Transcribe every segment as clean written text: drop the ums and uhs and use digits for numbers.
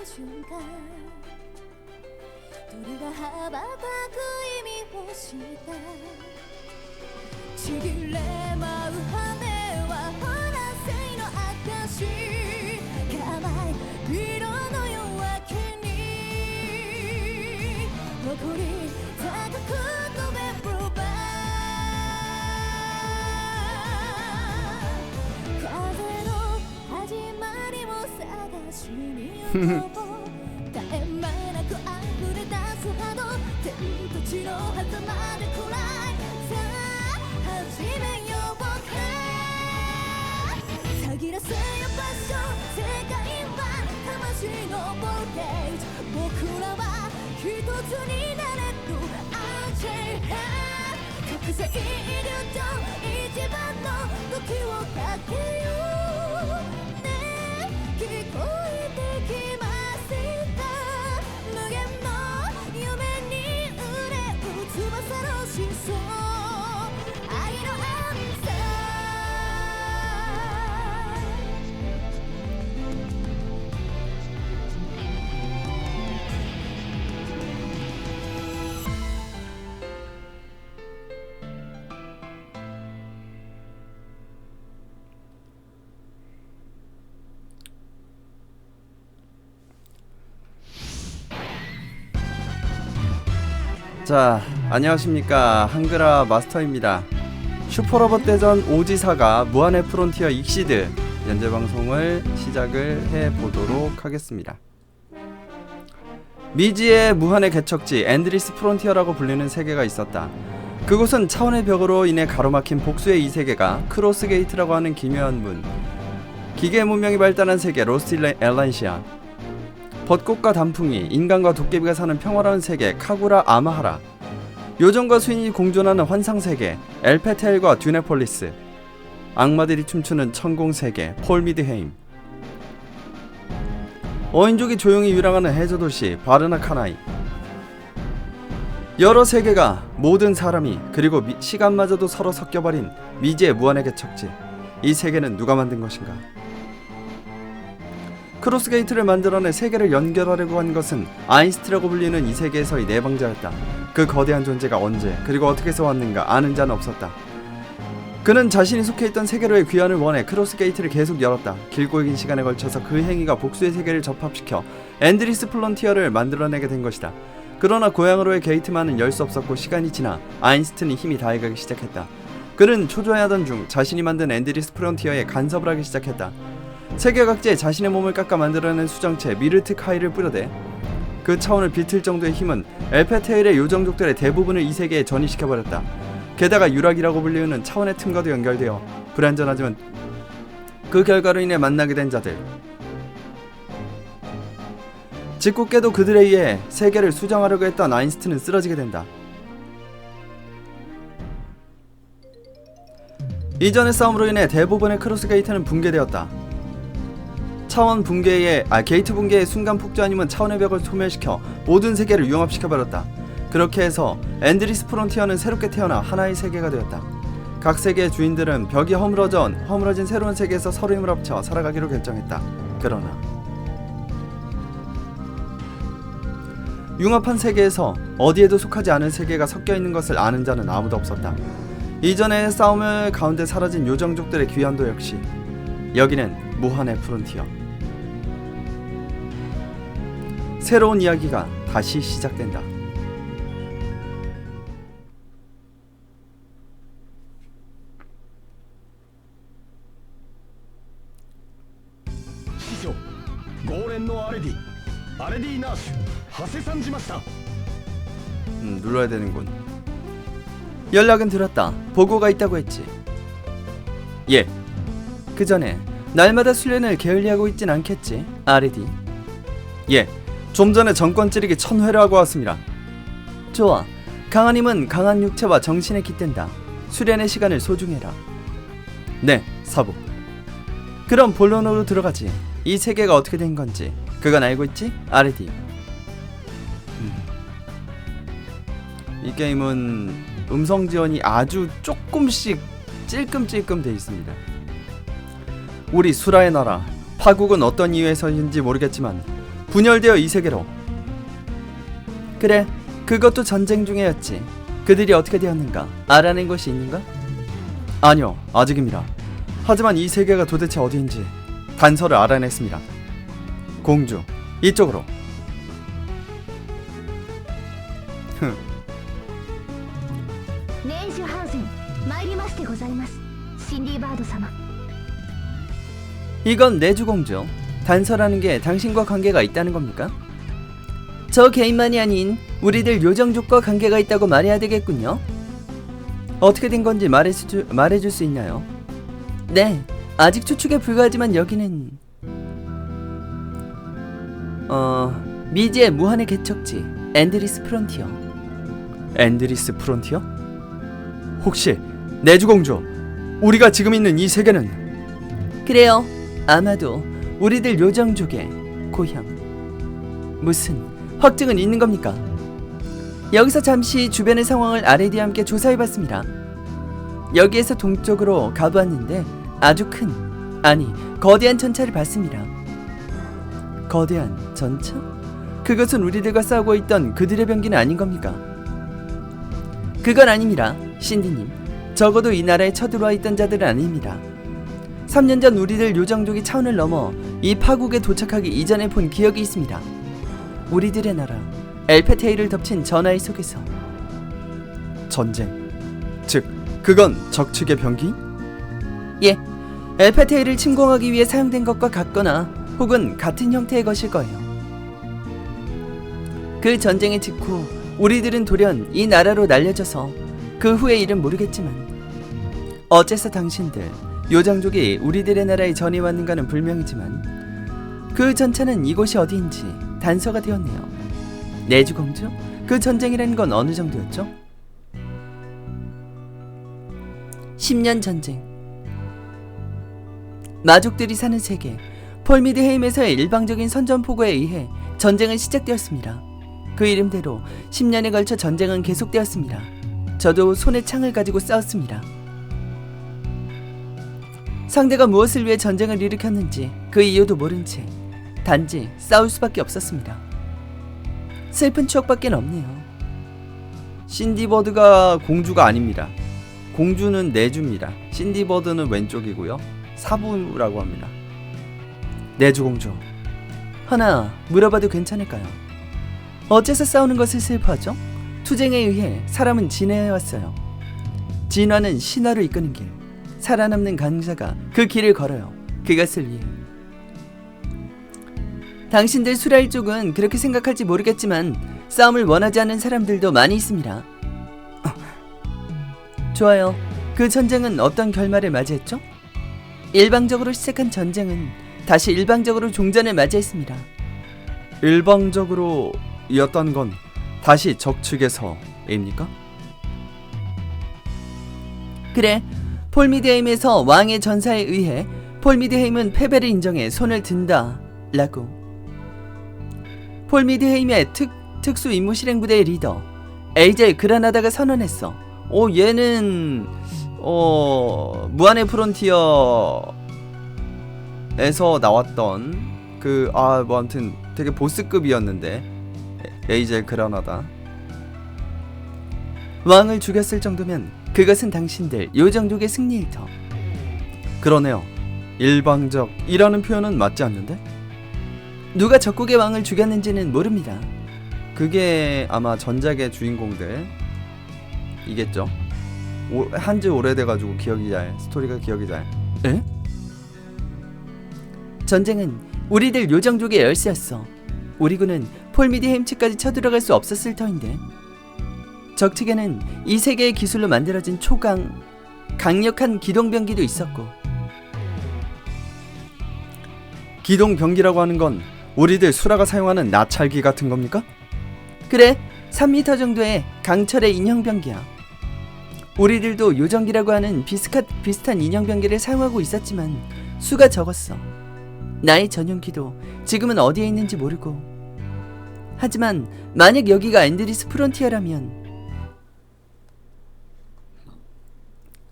瞬間鳥が羽ばたく意味を知ったちぎれ舞う羽はほら生の証構え色の夜明けに残り高く飛べブルーバー風の始まりを探しに行こう絶え間なく溢れ出す波動天と地の狭間で暗いさあ始めようかたぎらせよ場所世界は魂のボルテージ僕らは一つになれるアンチェイ覚醒イリュージョン一番の時をかけようね聞こえてきますか無限の夢に揺れる翼の真相愛のアンサー자, 안녕하십니까. 한글화 마스터입니다. 슈퍼로봇 대전 오지사가 무한의 프론티어 익시드 연재방송을 시작을 해보도록 하겠습니다. 미지의 무한의 개척지 엔드리스 프론티어라고 불리는 세계가 있었다. 그곳은 차원의 벽으로 인해 가로막힌 복수의 이 세계가 크로스 게이트라고 하는 기묘한 문, 기계 문명이 발달한 세계 로스트 엘란시아, 벚꽃과 단풍이 인간과 도깨비가 사는 평화로운 세계 카구라 아마하라, 요정과 수인이 공존하는 환상세계 엘페텔과 듀네폴리스, 악마들이 춤추는 천공세계 폴미드헤임, 어인족이 조용히 유랑하는 해저도시 바르나카나이. 여러 세계가 모든 사람이 그리고 시간마저도 서로 섞여버린 미지의 무한의 개척지. 이 세계는 누가 만든 것인가? 크로스게이트를 만들어내 세계를 연결하려고 한 것은 아인스트라고 불리는 이 세계에서의 내방자였다. 그 거대한 존재가 언제 그리고 어떻게 해서 왔는가 아는 자는 없었다. 그는 자신이 속해있던 세계로의 귀환을 원해 크로스게이트를 계속 열었다. 길고 긴 시간에 걸쳐서 그 행위가 복수의 세계를 접합시켜 엔드리스 플런티어를 만들어내게 된 것이다. 그러나 고향으로의 게이트만은 열 수 없었고 시간이 지나 아인스트는 힘이 다해가기 시작했다. 그는 초조해하던 중 자신이 만든 엔드리스 플런티어에 간섭을 하기 시작했다. 세계 각지에 자신의 몸을 깎아 만들어낸 수정체 미르트 카이를 뿌려대 그 차원을 비틀 정도의 힘은 엘페테일의 요정족들의 대부분을 이 세계에 전이시켜버렸다. 게다가 유락이라고 불리우는 차원의 틈과도 연결되어 불완전하지만 그 결과로 인해 만나게 된 자들, 짓궂게도 그들에 의해 세계를 수정하려고 했던 아인스트는 쓰러지게 된다. 이전의 싸움으로 인해 대부분의 크로스 게이트는 붕괴되었다. 차원 붕괴의 게이트 붕괴의 순간 폭주 아니면 차원의 벽을 소멸시켜 모든 세계를 융합시켜버렸다. 그렇게 해서 엔드리스 프론티어는 새롭게 태어나 하나의 세계가 되었다. 각 세계의 주인들은 벽이 허물어진 새로운 세계에서 서로 힘을 합쳐 살아가기로 결정했다. 그러나 융합한 세계에서 어디에도 속하지 않은 세계가 섞여있는 것을 아는 자는 아무도 없었다. 이전의 싸움을 가운데 사라진 요정족들의 귀환도 역시 여기는 무한의 프론티어. 새로운 이야기가 다시 시작된다. 시조, 고렌의 아레디 나슈, 하세산지마시타. 눌러야 되는군. 연락은 들었다. 보고가 있다고 했지. 예. 그 전에 날마다 수련을 게을리하고 있진 않겠지, 아레디? 예. 좀 전에 정권 찌르기 1000회를 하고 왔습니다. 좋아. 강한 힘은 강한 육체와 정신에 깃댄다. 수련의 시간을 소중해라. 네, 사부. 그럼 본론으로 들어가지. 이 세계가 어떻게 된 건지 그건 알고 있지, 아레디? 이 게임은 음성 지원이 아주 조금씩 찔끔찔끔 돼 있습니다. 우리 수라의 나라 파국은 어떤 이유에서인지 모르겠지만 분열되어 이 세계로. 그래, 그것도 전쟁 중에였지. 그들이 어떻게 되었는가 알아낸 것이 있는가? 아니요, 아직입니다. 하지만 이 세계가 도대체 어디인지 단서를 알아냈습니다. 공주, 이쪽으로. ネージュハウゼン参りましてございます。シンディバード様。 이건 내주공주. 단서라는 게 당신과 관계가 있다는 겁니까? 저 개인만이 아닌 우리들 요정족과 관계가 있다고 말해야 되겠군요. 어떻게 된 건지 말해줄 수 있나요? 네, 아직 추측에 불과하지만 여기는 미지의 무한의 개척지 앤드리스 프론티어. 앤드리스 프론티어? 혹시 내주공주, 우리가 지금 있는 이 세계는? 그래요, 아마도 우리들 요정족의 고향. 무슨 확증은 있는 겁니까? 여기서 잠시 주변의 상황을 아레디와 함께 조사해봤습니다. 여기에서 동쪽으로 가보았는데 아주 큰, 아니 거대한 전차를 봤습니다. 거대한 전차? 그것은 우리들과 싸우고 있던 그들의 병기는 아닌 겁니까? 그건 아닙니다, 신디님. 적어도 이 나라에 쳐들어와 있던 자들은 아닙니다. 3년 전 우리들 요정족이 차원을 넘어 이 파국에 도착하기 이전에 본 기억이 있습니다. 우리들의 나라 엘페테이를 덮친 전하의 속에서. 전쟁, 즉 그건 적측의 병기? 예, 엘페테이를 침공하기 위해 사용된 것과 같거나 혹은 같은 형태의 것일 거예요. 그 전쟁의 직후 우리들은 돌연 이 나라로 날려져서 그 후의 일은 모르겠지만 어째서 당신들 요정족이 우리들의 나라에 전해왔는가는 불명이지만 그 전차는 이곳이 어디인지 단서가 되었네요. 내주공주? 그 전쟁이라는 건 어느 정도였죠? 10년 전쟁. 마족들이 사는 세계 폴미드헤임에서의 일방적인 선전포고에 의해 전쟁은 시작되었습니다. 그 이름대로 10년에 걸쳐 전쟁은 계속되었습니다. 저도 손에 창을 가지고 싸웠습니다. 상대가 무엇을 위해 전쟁을 일으켰는지 그 이유도 모른 채 단지 싸울 수밖에 없었습니다. 슬픈 추억밖에 없네요. 신디버드가 공주가 아닙니다. 공주는 내주입니다. 신디버드는 왼쪽이고요. 사부라고 합니다. 내주공주, 하나 물어봐도 괜찮을까요? 어째서 싸우는 것을 슬퍼하죠? 투쟁에 의해 사람은 진화해왔어요. 진화는 신화로 이끄는 길. 살아남는 강자가 그 길을 걸어요. 그것을 위해. 당신들 수라일 쪽은 그렇게 생각할지 모르겠지만 싸움을 원하지 않는 사람들도 많이 있습니다. 좋아요. 그 전쟁은 어떤 결말을 맞이했죠? 일방적으로 시작한 전쟁은 다시 일방적으로 종전을 맞이했습니다. 일방적으로 이었던 건 다시 적측에서입니까? 그래, 폴미드헤임에서 왕의 전사에 의해 폴미드헤임은 패배를 인정해 손을 든다 라고. 폴미드헤임의 특수 임무 실행 부대의 리더 AJ 그라나다가 선언했어. 얘는 무한의 프론티어에서 나왔던 뭐 아무튼 되게 보스급이었는데 AJ 그라나다. 왕을 죽였을 정도면 그것은 당신들 요정족의 승리일 터. 그러네요. 일방적이라는 표현은 맞지 않는데? 누가 적국의 왕을 죽였는지는 모릅니다. 그게 아마 전작의 주인공들 이겠죠. 한지 오래돼가지고 스토리가 기억이 잘. 에? 전쟁은 우리들 요정족의 열쇠였어. 우리 군은 폴미드헤임 측까지 쳐들어갈 수 없었을 터인데 적측에는 이 세계의 기술로 만들어진 강력한 기동병기도 있었고. 기동병기라고 하는 건 우리들 수라가 사용하는 나찰기 같은 겁니까? 그래, 3m 정도의 강철의 인형병기야. 우리들도 요정기라고 하는 비슷한 인형병기를 사용하고 있었지만 수가 적었어. 나의 전용기도 지금은 어디에 있는지 모르고. 하지만 만약 여기가 앤드리스 프론티어라면.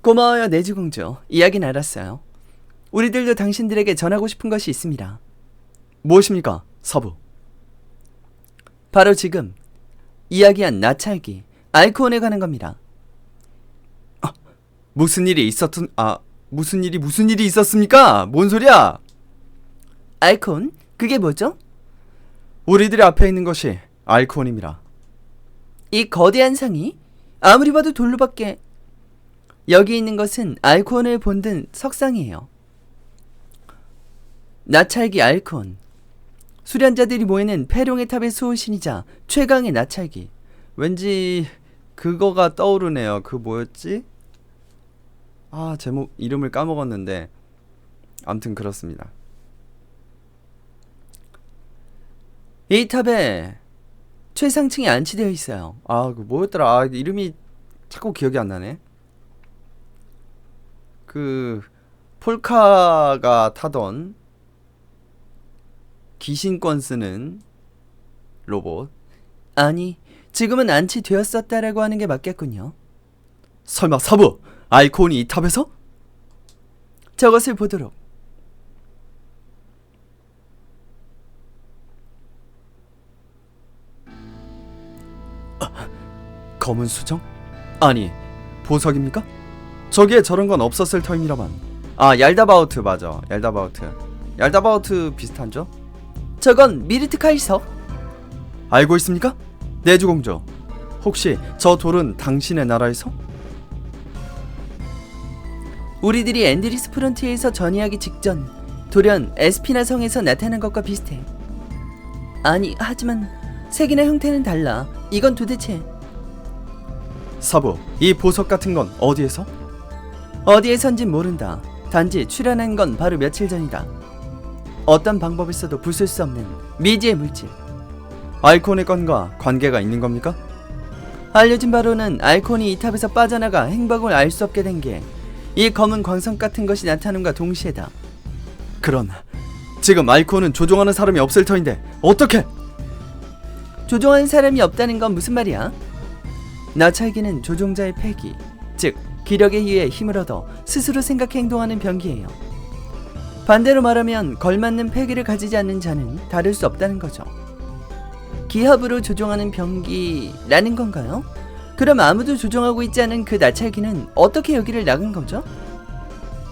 고마워요, 내주공주. 이야기는 알았어요. 우리들도 당신들에게 전하고 싶은 것이 있습니다. 무엇입니까, 서부? 바로 지금 이야기한 나찰기 알코온에 가는 겁니다. 무슨 일이 있었습니까? 뭔 소리야? 알코온? 그게 뭐죠? 우리들의 앞에 있는 것이 알코온입니다. 이 거대한 상이 아무리 봐도 돌로밖에. 여기 있는 것은 알코온을 본든 석상이에요. 나찰기 알코온. 수련자들이 모이는 페룡의 탑의 수호신이자 최강의 나찰기. 왠지 그거가 떠오르네요. 그 뭐였지? 제목 이름을 까먹었는데 암튼 그렇습니다. 이 탑에 최상층이 안치되어 있어요. 그 뭐였더라? 이름이 자꾸 기억이 안 나네. 그 폴카가 타던 귀신권 쓰는 로봇. 아니, 지금은 안치되었었다라고 하는 게 맞겠군요. 설마 사부, 알코온이 이 탑에서? 저것을 보도록. 검은 수정? 아니, 보석입니까? 저기에 저런 건 없었을 터입니다만. 얄다바우트 맞아. 얄다바우트 비슷한죠? 저건 미르트 카이서. 알고 있습니까? 내주공주, 혹시 저 돌은 당신의 나라에서? 우리들이 앤드리스 프론티에서 전이하기 직전 돌연 에스피나 성에서 나타난 것과 비슷해. 아니, 하지만 색이나 형태는 달라. 이건 도대체. 사부, 이 보석 같은 건 어디에서? 어디에선진 모른다. 단지 출현한 건 바로 며칠 전이다. 어떤 방법을 써도 부술 수 없는 미지의 물질. 알코온의 건과 관계가 있는 겁니까? 알려진 바로는 알코온이 이 탑에서 빠져나가 행방을 알 수 없게 된 게 이 검은 광석 같은 것이 나타남과 동시에다. 그런 지금 알코온은 조종하는 사람이 없을 터인데 어떻게? 조종하는 사람이 없다는 건 무슨 말이야? 나찰기는 조종자의 패기, 즉 기력에 의해 힘을 얻어 스스로 생각해 행동하는 병기예요. 반대로 말하면 걸맞는 패기를 가지지 않는 자는 다를 수 없다는 거죠. 기합으로 조종하는 병기라는 건가요? 그럼 아무도 조종하고 있지 않은 그 나찰기는 어떻게 여기를 나간 거죠?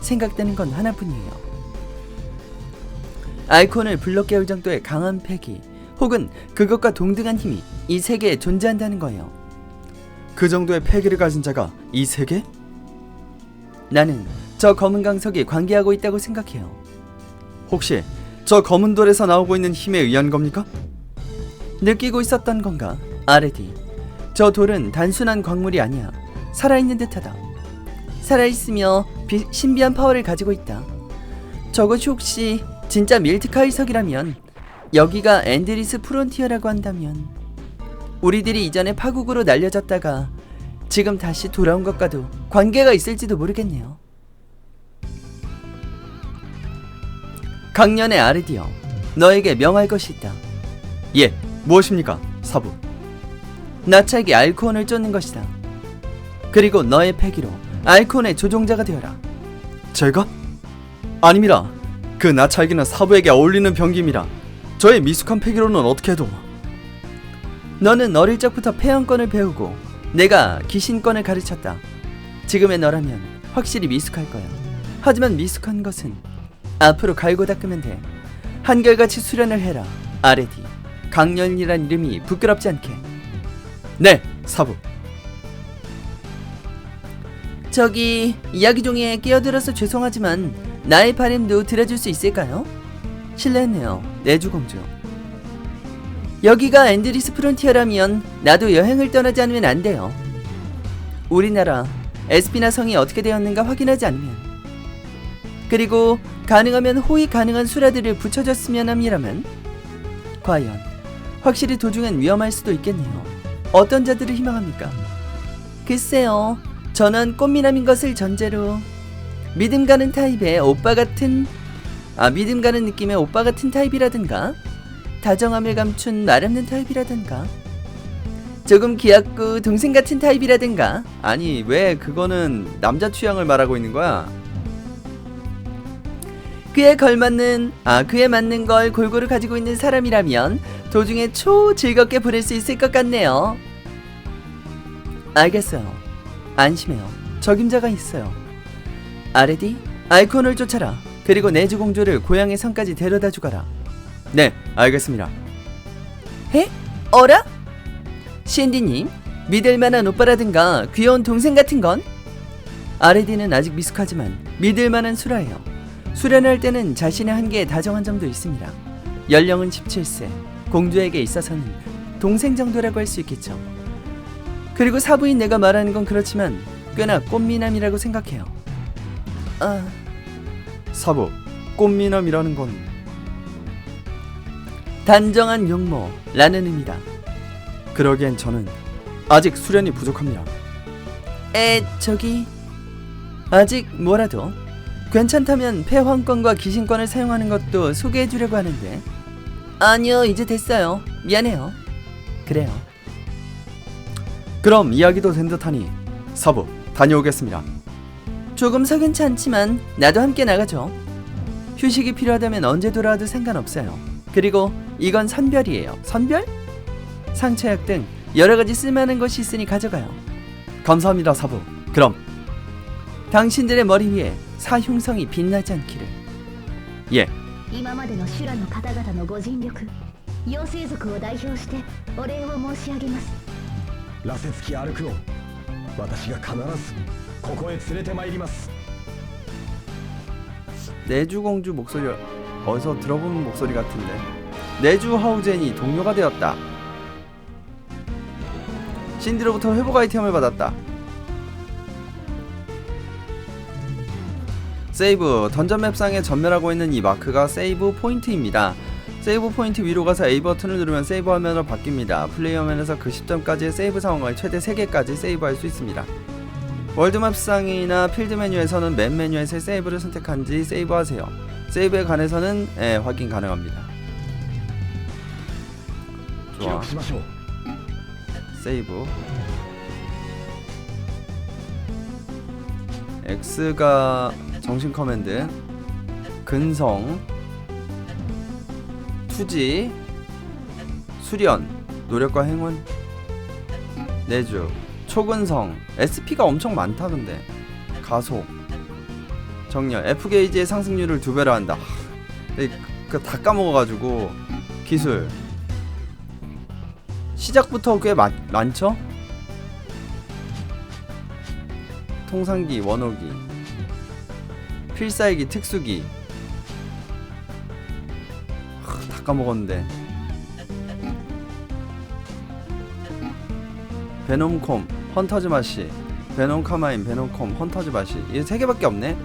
생각되는 건 하나뿐이에요. 알코온을 불러깨울 정도의 강한 패기, 혹은 그것과 동등한 힘이 이 세계에 존재한다는 거예요. 그 정도의 패기를 가진 자가 이 세계? 나는 저 검은 강석이 관계하고 있다고 생각해요. 혹시 저 검은 돌에서 나오고 있는 힘에 의한 겁니까? 느끼고 있었던 건가? 아레디, 저 돌은 단순한 광물이 아니야. 살아있는 듯하다. 살아있으며 신비한 파워를 가지고 있다. 저것이 혹시 진짜 밀트카이석이라면, 여기가 앤드리스 프론티어라고 한다면, 우리들이 이전에 파국으로 날려졌다가 지금 다시 돌아온 것과도 관계가 있을지도 모르겠네요. 강년의 아르디어, 너에게 명할 것이 있다. 예, 무엇입니까, 사부? 나찰기 알코온을 쫓는 것이다. 그리고 너의 패기로 알코온의 조종자가 되어라. 제가? 아닙니다. 그 나찰기는 사부에게 어울리는 병기입니다. 저의 미숙한 패기로는 어떻게 해도. 너는 어릴 적부터 폐왕권을 배우고 내가 귀신권을 가르쳤다. 지금의 너라면 확실히 미숙할 거야. 하지만 미숙한 것은 앞으로 갈고 닦으면 돼. 한결같이 수련을 해라, 아레디. 강렬이란 이름이 부끄럽지 않게. 네, 사부. 저기, 이야기 종이에 끼어들어서 죄송하지만 나의 바램도 들어줄 수 있을까요? 실례했네요, 내주공주. 여기가 앤드리스 프론티어라면 나도 여행을 떠나지 않으면 안 돼요. 우리나라 에스피나 성이 어떻게 되었는가 확인하지 않으면. 그리고 가능하면 호의 가능한 수라들을 붙여줬으면 함이라면. 과연 확실히 도중엔 위험할 수도 있겠네요. 어떤 자들을 희망합니까? 글쎄요, 저는 꽃미남인 것을 전제로 믿음 가는 타입의 오빠 같은 믿음 가는 느낌의 오빠 같은 타입이라든가, 다정함을 감춘 말 없는 타입이라든가, 조금 귀엽고 동생 같은 타입이라든가. 아니, 왜 그거는 남자 취향을 말하고 있는 거야? 그에 맞는 걸 골고루 가지고 있는 사람이라면 도중에 즐겁게 보낼 수 있을 것 같네요. 알겠어요. 안심해요. 적임자가 있어요. 아레디, 아이콘을 쫓아라. 그리고 내주 공주를 고향의 성까지 데려다 주거라. 네, 알겠습니다. 에? 어라? 신디님, 믿을만한 오빠라든가 귀여운 동생 같은 건? 아레디는 아직 미숙하지만 믿을만한 수라예요. 수련할 때는 자신의 한계에 다정한 점도 있습니다. 연령은 17세, 공주에게 있어서는 동생 정도라고 할 수 있겠죠. 그리고 사부인 내가 말하는 건 그렇지만 꽤나 꽃미남이라고 생각해요. 사부, 꽃미남이라는 건 단정한 용모라는 의미다. 그러기엔 저는 아직 수련이 부족합니다. 저기 아직 뭐라도 괜찮다면 폐황권과 귀신권을 사용하는 것도 소개해주려고 하는데. 아니요, 이제 됐어요. 미안해요. 그래요. 그럼 이야기도 된 듯하니 사부, 다녀오겠습니다. 조금 석연치 않지만 나도 함께 나가죠. 휴식이 필요하다면 언제 돌아와도 상관없어요. 그리고 이건 선별이에요. 선별? 상처약 등 여러가지 쓸만한 것이 있으니 가져가요. 감사합니다, 사부. 그럼 당신들의 머리 위에 사흉성이 빛나지 않기를. 예. 今までの修羅の方々のご尽力、妖精族を代表してお礼を申し上げます。羅刹鬼アルクオン、私が必ずここへ連れて参ります。 내주공주 목소리 어디서 들어본 목소리 같은데. 내주 하우젠이 동료가 되었다. 신디로부터 회복 아이템을 받았다. 세이브, 던전 맵상에 전멸하고 있는 이 마크가 세이브 포인트입니다. 세이브 포인트 위로 가서 A 버튼을 누르면 세이브 화면으로 바뀝니다. 플레이 화면에서 그 시점까지의 세이브 상황을 최대 3개까지 세이브할 수 있습니다. 월드맵상이나 필드 메뉴에서는 맵 메뉴에서 세이브를 선택한 뒤 세이브하세요. 세이브에 관해서는 확인 가능합니다. 좋아. 세이브. X가 정신 커맨드, 근성, 투지, 수련, 노력과 행운, 내주, 초근성. SP가 엄청 많다. 근데 가속, 정렬, F게이지의 상승률을 2배로 한다. 그 다 까먹어가지고. 기술 시작부터 꽤 많죠? 통상기, 원호기, 필살기, 특수기. 다 까먹었는데. 베놈콤, 헌터즈 마시, 베놈 카마인, 베놈콤, 헌터즈 마시. 이게 3개밖에 없네.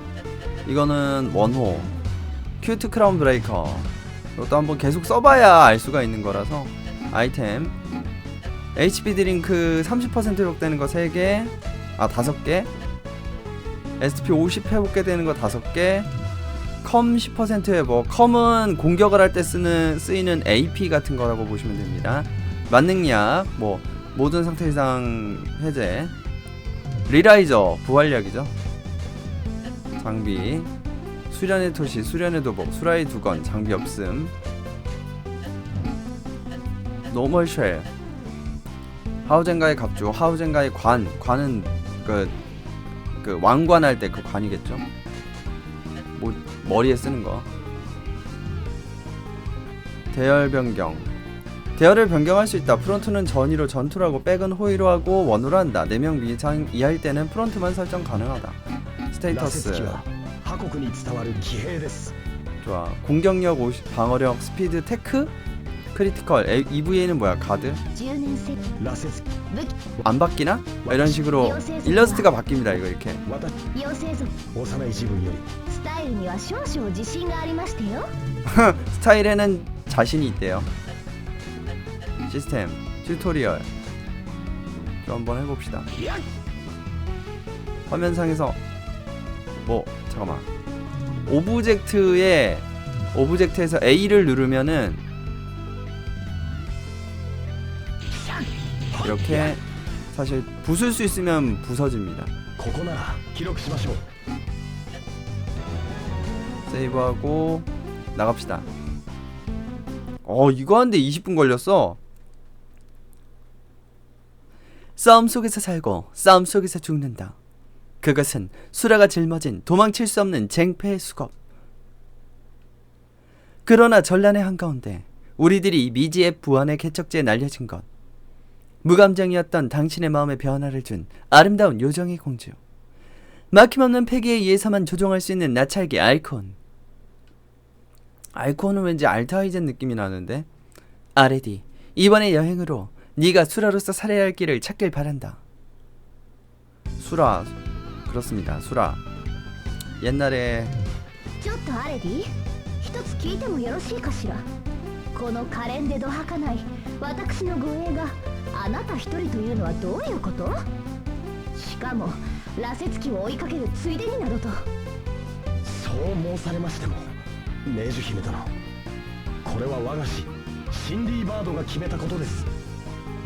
이거는 원호, 큐트 크라운 브레이커. 이것도 한번 계속 써봐야 알 수가 있는 거라서. 아이템, HP 드링크 30% 회복되는 거 3개, 5개. SP 50 회복되는 거 5개. 컴 10% 회복. 컴은 공격을 할 때 쓰이는 AP 같은 거라고 보시면 됩니다. 만능약, 뭐 모든 상태 이상 해제. 리라이저, 부활약이죠. 장비, 수련의 토시, 수련의 도복, 수라의 두건, 장비 없음. 노멀 쉘, 하우젠가의 갑주, 하우젠가의 관은 그 왕관할 때 그 관이겠죠. 뭐 머리에 쓰는 거. 대열 변경. 대열을 변경할 수 있다. 프론트는 전이로 전투로 하고 백은 호위로 하고 원으로 한다. 4명 이하일 때는 프론트만 설정 가능하다. 스테이터스. 좋아. 공격력 50, 방어력, 스피드, 테크, 크리티컬. EVA는 뭐야? 가드? 안 바뀌나? 이런 식으로 일러스트가 바뀝니다. 이거 이렇게. 스타일에는 자신이 있대요. 시스템, 튜토리얼. 좀 한번 해봅시다. 화면상에서 뭐 잠깐만. 오브젝트에서 A를 누르면은 이렇게 사실 부술 수 있으면 부서집니다. 세이브하고 나갑시다. 이거 하는데 20분 걸렸어. 싸움 속에서 살고 싸움 속에서 죽는다. 그것은 수라가 짊어진 도망칠 수 없는 쟁패의 수갑. 그러나 전란의 한가운데 우리들이 미지의 부안의 개척지에 날려진 것, 무감정이었던 당신의 마음에 변화를 준 아름다운 요정의 공주, 막힘없는 패기에 의해서만 조종할 수 있는 나찰기 알콘. 알콘은 왠지 알타이젠 느낌이 나는데. 아레디, 이번의 여행으로 네가 수라로서 살아야 할 길을 찾길 바란다. 수라, 그렇습니다. 수라. 옛날에 ちょっとアレディ、一つ聞いてもよろしいかしら。この可憐でど儚い私の護衛があなた一人というのはどういうこと？しかも羅刹鬼を追いかけるついでになどと。そう申されましてもネジュ姫殿、これは我が師シンディバードが決めたことです。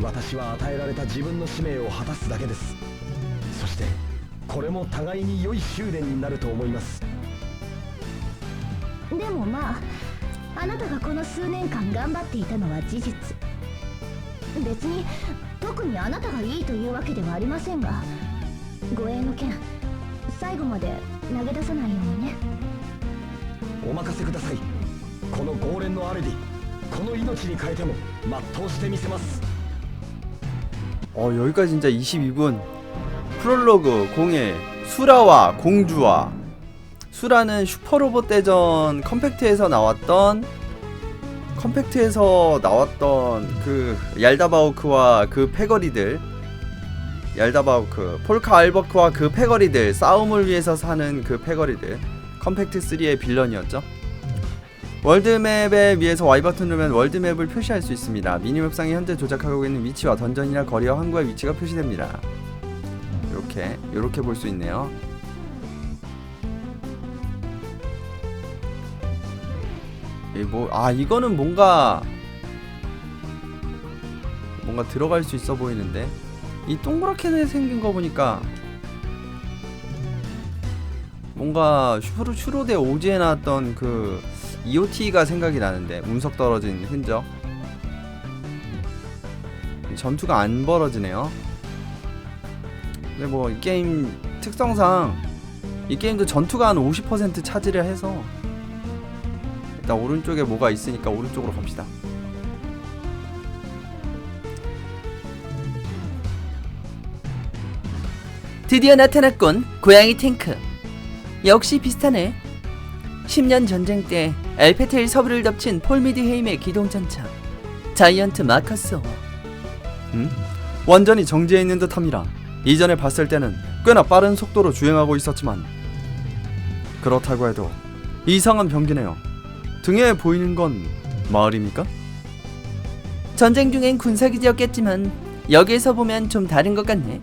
私は与えられた自分の使命を果たすだけです。そしてこれも互いに良い修練になると思います。でもまあ、あなたがこの数年間頑張っていたのは事実。別に特にあなたがいいというわけではありませんが、護衛の件最後まで投げ出さないようにね。お任せください。このゴーレンのアレディ、この命に変えても全うしてみせます。 여기까지 진짜 22분. 프롤로그 01 수라와 공주와. 수라는 슈퍼로봇 대전 컴팩트에서 나왔던 그 얄다바오크와 그 패거리들, 얄다바오크, 폴카 알버크와 그 패거리들, 싸움을 위해서 사는 그 패거리들, 컴팩트 3의 빌런이었죠. 월드맵에 위에서 Y버튼 누르면 월드맵을 표시할 수 있습니다. 미니맵상에 현재 조작하고 있는 위치와 던전이나 거리와 항구의 위치가 표시됩니다. 요렇게 볼 수 있네요. 이거는 뭔가 들어갈 수 있어 보이는데, 이 동그랗게 생긴 거 보니까 뭔가 슈로데 오지에 나왔던 그 EOT가 생각이 나는데, 운석 떨어진 흔적. 전투가 안 벌어지네요. 근데 뭐 이 게임 특성상 이 게임도 전투가 한 50% 차지를 해서, 일단 오른쪽에 뭐가 있으니까 오른쪽으로 갑시다. 드디어 나타났군, 고양이 탱크. 역시 비슷하네. 10년 전쟁 때 엘페테일 서부를 덮친 폴미드헤임의 기동전차 자이언트 마커스. 완전히 정지해 있는 듯합니다. 이전에 봤을 때는 꽤나 빠른 속도로 주행하고 있었지만, 그렇다고 해도 이상한 병기네요. 등에 보이는 건 마을입니까? 전쟁 중엔 군사기지였겠지만 여기에서 보면 좀 다른 것 같네.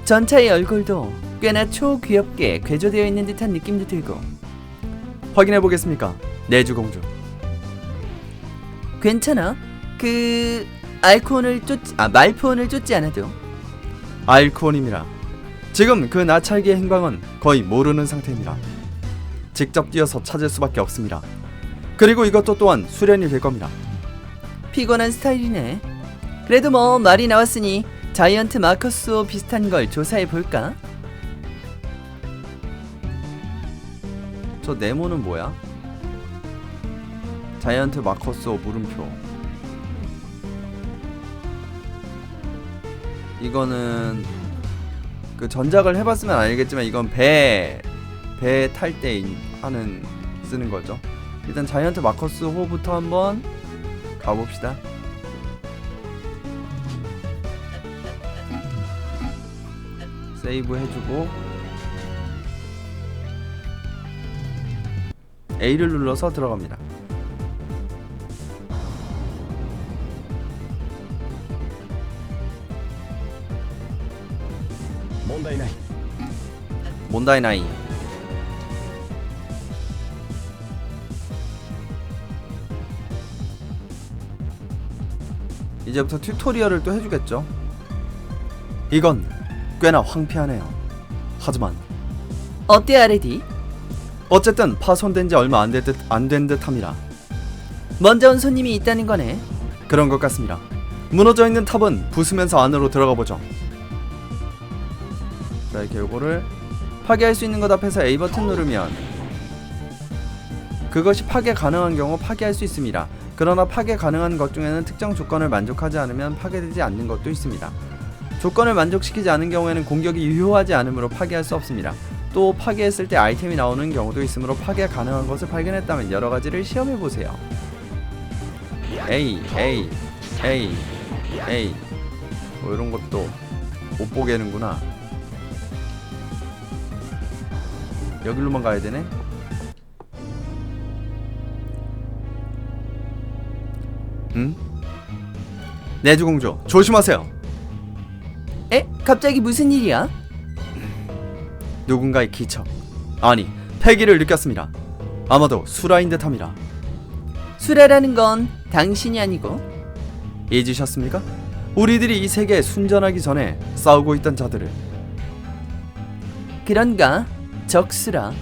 전차의 얼굴도 꽤나 초귀엽게 궤조되어 있는 듯한 느낌도 들고. 확인해 보겠습니까, 내주공주? 괜찮아. 말포원을 쫓지 않아도. 알코온입니다. 지금 그 나찰기의 행방은 거의 모르는 상태입니다. 직접 뛰어서 찾을 수밖에 없습니다. 그리고 이것도 또한 수련이 될 겁니다. 피곤한 스타일이네. 그래도 뭐 말이 나왔으니 자이언트 마커스호 비슷한 걸 조사해 볼까? 저 네모는 뭐야? 자이언트 마커스호 물음표. 이거는 그 전작을 해봤으면 알겠지만, 이건 배 탈 때 쓰는 거죠. 일단 자이언트 마커스호부터 한번 가봅시다. 세이브 해주고 A를 눌러서 들어갑니다. 몬다이 나이. 이제부터 튜토리얼을 또 해주겠죠. 이건 꽤나 황폐하네요. 하지만 어때 아레디? 어쨌든 파손된 지 얼마 안 된 듯합니다. 먼저 온 손님이 있다는 거네. 그런 것 같습니다. 무너져 있는 탑은 부수면서 안으로 들어가 보죠. 자, 이렇게 요거를 파괴할 수 있는 것 앞에서 A 버튼 누르면 그것이 파괴 가능한 경우 파괴할 수 있습니다. 그러나 파괴 가능한 것 중에는 특정 조건을 만족하지 않으면 파괴되지 않는 것도 있습니다. 조건을 만족시키지 않은 경우에는 공격이 유효하지 않으므로 파괴할 수 없습니다. 또 파괴했을 때 아이템이 나오는 경우도 있으므로 파괴 가능한 것을 발견했다면 여러 가지를 시험해 보세요. A, A, A, A. 뭐 이런 것도 못 보게 하는구나. 여기로만 가야 되네. 응? 내주공주 조심하세요. 에? 갑자기 무슨 일이야? 누군가의 기척, 아니 패기를 느꼈습니다. 아마도 수라인 듯합니다. 수라라는 건 당신이 아니고. 잊으셨습니까? 우리들이 이 세계에 순전하기 전에 싸우고 있던 자들을. 그런가? 적수라.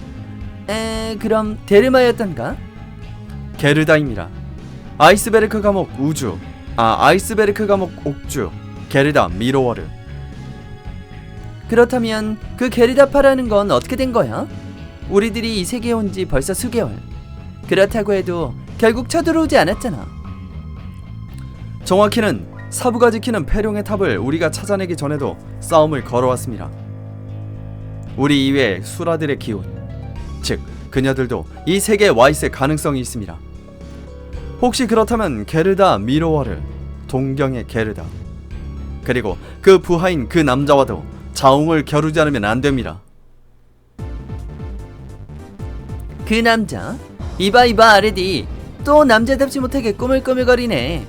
그럼 데르마였던가? 게르다입니다. 아이스베르크 감옥 우주, 아이스베르크 감옥 옥주, 게르다 미로워르. 그렇다면 그 게르다파라는 건 어떻게 된 거야? 우리들이 이 세계에 온 지 벌써 수개월. 그렇다고 해도 결국 쳐들어오지 않았잖아. 정확히는 사부가 지키는 폐룡의 탑을 우리가 찾아내기 전에도 싸움을 걸어왔습니다. 우리 이외의 수라들의 기운, 즉 그녀들도 이 세계에 와 있을 가능성이 있습니다. 혹시 그렇다면 게르다 미로워르, 동경의 게르다, 그리고 그 부하인 그 남자와도 자웅을 겨루지 않으면 안 됩니다. 그 남자? 이봐 아레디, 또 남자답지 못하게 꾸물꾸물거리네.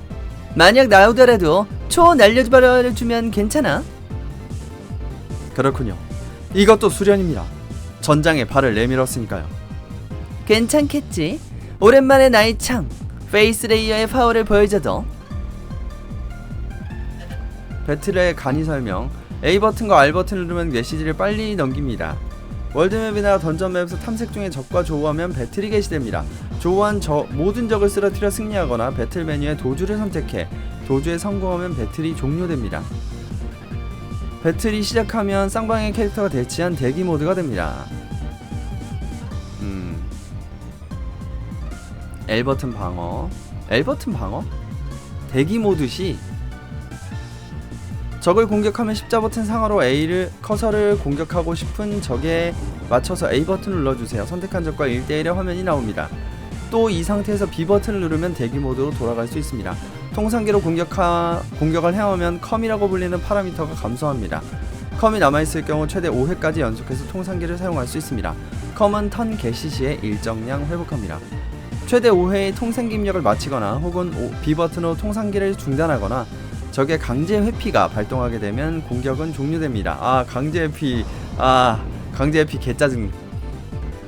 만약 나오더라도 초 날려주면 괜찮아? 그렇군요. 이것도 수련입니다. 전장에 발을 내밀었으니까요. 괜찮겠지. 오랜만에 나의 창 페이스레이어의 파워를 보여줘도. 배틀의 간이 설명. A 버튼과 R 버튼을 누르면 메시지를 빨리 넘깁니다. 월드맵이나 던전맵에서 탐색 중에 적과 조우하면 배틀이 개시됩니다. 조우한 모든 적을 쓰러뜨려 승리하거나 배틀 메뉴에 도주를 선택해 도주에 성공하면 배틀이 종료됩니다. 배틀이 시작하면 쌍방의 캐릭터가 대치한 대기 모드가 됩니다. L 버튼 방어. L 버튼 방어? 대기 모드 시 적을 공격하면 십자 버튼 상하로 커서를 공격하고 싶은 적에 맞춰서 A 버튼을 눌러주세요. 선택한 적과 1대1의 화면이 나옵니다. 또 이 상태에서 B 버튼을 누르면 대기 모드로 돌아갈 수 있습니다. 통상기로 공격을 해오면 컴이라고 불리는 파라미터가 감소합니다. 컴이 남아있을 경우 최대 5회까지 연속해서 통상기를 사용할 수 있습니다. 컴은 턴 개시 시에 일정량 회복합니다. 최대 5회의 통상기 입력을 마치거나 혹은 B 버튼으로 통상기를 중단하거나 적의 강제 회피가 발동하게 되면 공격은 종료됩니다. 강제 회피 개짜증.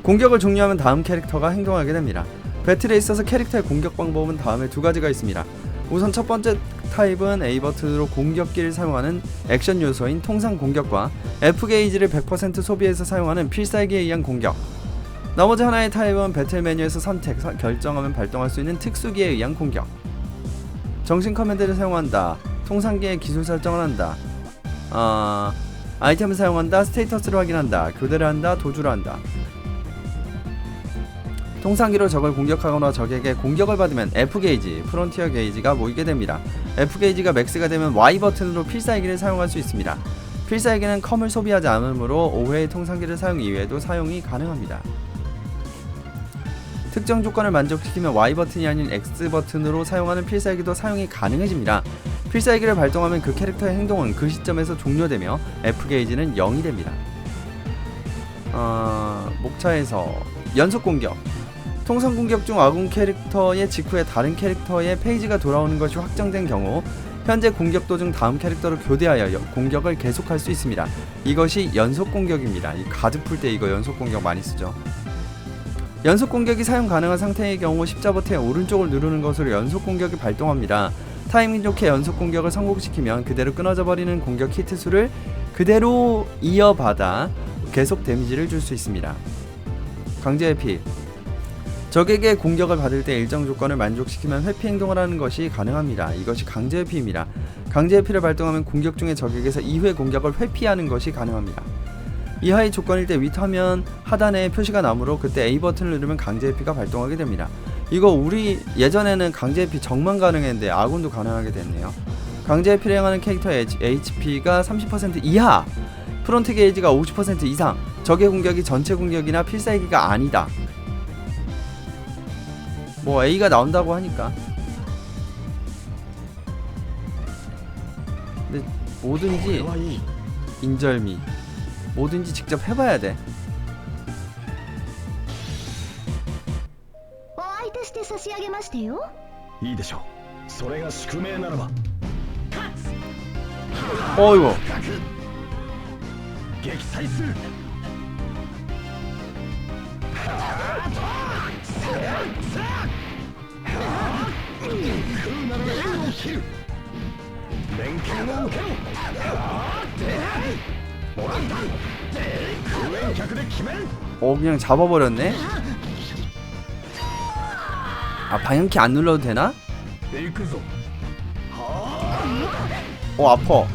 공격을 종료하면 다음 캐릭터가 행동하게 됩니다. 배틀에 있어서 캐릭터의 공격 방법은 다음에 두 가지가 있습니다. 우선 첫 번째 타입은 A 버튼으로 공격기를 사용하는 액션 요소인 통상 공격과 F 게이지를 100% 소비해서 사용하는 필살기에 의한 공격. 나머지 하나의 타입은 배틀 메뉴에서 결정하면 발동할 수 있는 특수기에 의한 공격. 정신 커맨드를 사용한다. 통상기의 기술 설정을 한다. 아이템을 사용한다. 스테이터스를 확인한다. 교대를 한다. 도주를 한다. 통상기로 적을 공격하거나 적에게 공격을 받으면 F 게이지, 프론티어 게이지가 모이게 됩니다. F 게이지가 맥스가 되면 Y 버튼으로 필살기를 사용할 수 있습니다. 필살기는 컴을 소비하지 않으므로 5회의 통상기를 사용 이외에도 사용이 가능합니다. 특정 조건을 만족시키면 Y 버튼이 아닌 X 버튼으로 사용하는 필살기도 사용이 가능해집니다. 필살기를 발동하면 그 캐릭터의 행동은 그 시점에서 종료되며 F 게이지는 0이 됩니다. 목차에서 연속 공격. 통상 공격 중 아군 캐릭터의 직후에 다른 캐릭터의 페이지가 돌아오는 것이 확정된 경우 현재 공격 도중 다음 캐릭터로 교대하여 공격을 계속할 수 있습니다. 이것이 연속 공격입니다. 이 가드 풀 때 이거 연속 공격 많이 쓰죠. 연속 공격이 사용 가능한 상태의 경우 십자 버튼의 오른쪽을 누르는 것으로 연속 공격이 발동합니다. 타이밍 좋게 연속 공격을 성공시키면 그대로 끊어져 버리는 공격 히트 수를 그대로 이어받아 계속 데미지를 줄 수 있습니다. 강제 회피. 적에게 공격을 받을 때 일정 조건을 만족시키면 회피 행동을 하는 것이 가능합니다. 이것이 강제 회피입니다. 강제 회피를 발동하면 공격 중에 적에게서 2회 공격을 회피하는 것이 가능합니다. 이하의 조건일 때 윗화면 하단에 표시가 나므로 그때 A 버튼을 누르면 강제 회피가 발동하게 됩니다. 이거 우리 예전에는 강제 회피 적만 가능했는데 아군도 가능하게 됐네요. 강제 회피를 행하는 캐릭터의 HP가 30% 이하, 프론트 게이지가 50% 이상, 적의 공격이 전체 공격이나 필살기가 아니다. 뭐 A가 나온다고 하니까. 근데 뭐든지 인절미, 뭐든지 직접 해봐야 돼. お相手して差し上げましたよ。いいでしょう。それが宿命ならば。 어이구. 撃退する。 連携を受けろ。救援客で決める。 그냥 잡아버렸네. 아, 방향키 안 눌러도 되나? 行くぞ。 아파.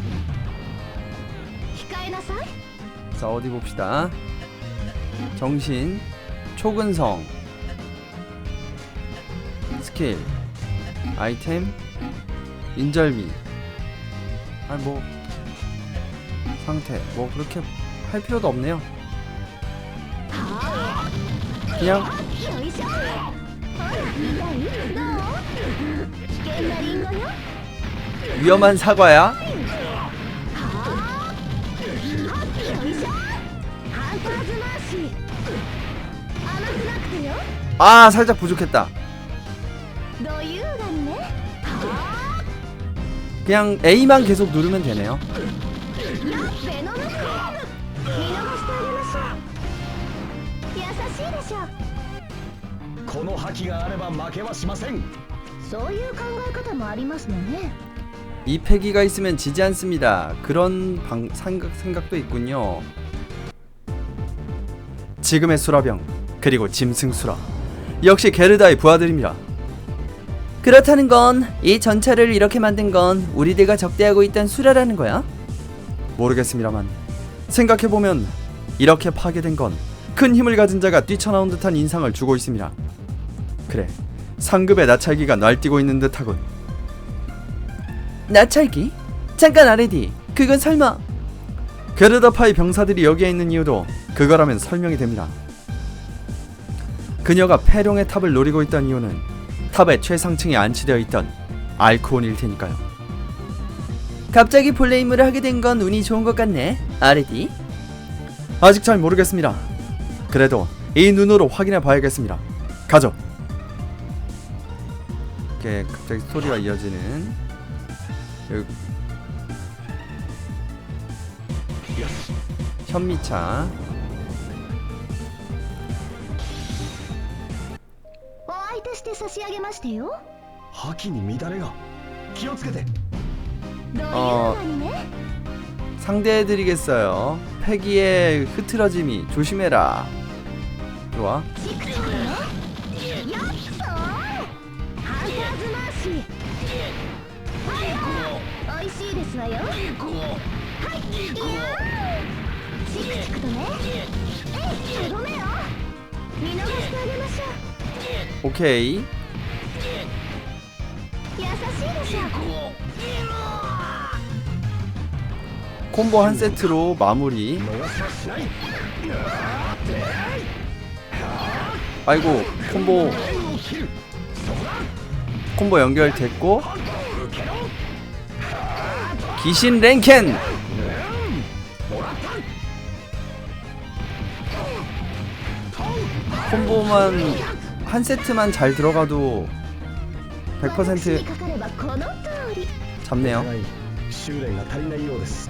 控えなさい。 자, 어디 봅시다. 정신, 초근성, 스킬, 아이템, 인절미. 아니 뭐 상태 뭐 그렇게 할 필요도 없네요. 그냥 よいしょ。痛い？どう？危険なリンゴよ。 위험한 사과야. よいしょ。ハンターズマーシー。甘くなくてよ。 아, 살짝 부족했다. どういうがんね。 그냥 A만 계속 누르면 되네요. ベノムクリーム。見逃してあげましょう。優しいでしょ。この覇気があれば負けはしません。そういう考え方もありますのね。 이 패기가 있으면 지지 않습니다. 그런 생각도 있군요. 지금의 수라병, 그리고 짐승 수라, 역시 게르다의 부하들입니다. 그렇다는 건 이 전차를 이렇게 만든 건 우리들과 적대하고 있던 수라라는 거야? 모르겠습니다만 생각해보면 이렇게 파괴된 건 큰 힘을 가진 자가 뛰쳐나온 듯한 인상을 주고 있습니다. 그래, 상급의 나찰기가 날뛰고 있는 듯하군. 나찰기? 잠깐 아레디, 그건 설마... 게르다파의 병사들이 여기에 있는 이유도 그거라면 설명이 됩니다. 그녀가 폐룡의 탑을 노리고 있던 이유는 탑의 최상층에 안치되어 있던 알크온일 테니까요. 갑자기 본래 임무를 하게 된 건 운이 좋은 것 같네, 아레디. 아직 잘 모르겠습니다. 그래도 이 눈으로 확인해 봐야겠습니다. 가죠. 이렇게 갑자기 스토리가 이어지는 여기 현미차. お相手して差し上げましたよ。覇気に乱れが。気をつけて。どういうがんね。 상대해드리겠어요. 패기의 흐트러짐이 조심해라. 좋아. チクチクね。やっと。ハンターズマーシー。はい、おいしいですわよ。はい、いやー。チクチクとね。えい、とどめよ。見逃してあげましょう。 오케이. 優しいでしょ。 콤보 한 세트로 마무리. 逃しはしない。 아이고, 콤보 연결됐고. 귀신 랭켄. 콤보만 한 세트만 잘 들어가도 100% かかればこの通り。 잡네요. 修練が足りないようです。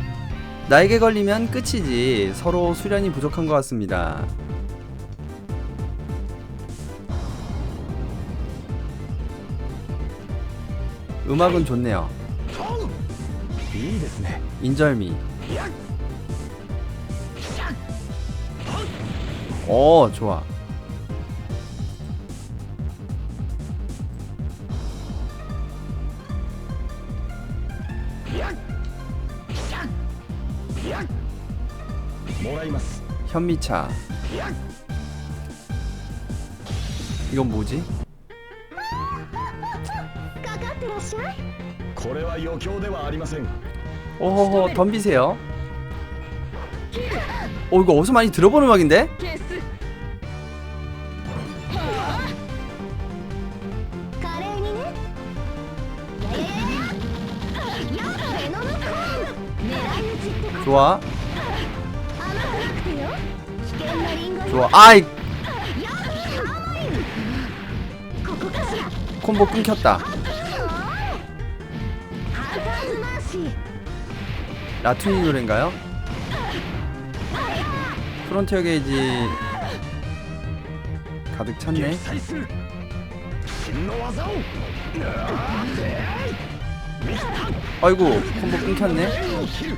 나에게 걸리면 끝이지. 서로 수련이 부족한 것 같습니다. 음악은 좋네요. いいですね。 인절미. 좋아. もらいます。 현미차. 이건 뭐지? かかってらっしゃい。これは余興ではありません。 오호호 덤비세요. 이거 어디서 많이 들어본 음악인데? 華麗にね。やだ絵の向こう。狙い撃ちってこと。 좋아 甘くなくてよ。危険なリンゴよ。 좋아. 아이 やだハーモニー。ここかしら。 콤보 끊겼다. ハンターズマーシー。 라투니 노래인가요? 프론티어 게이지 가득 찼네. 撃退する。真の技を。 아이고 콤보 끊겼네. 剣を切る。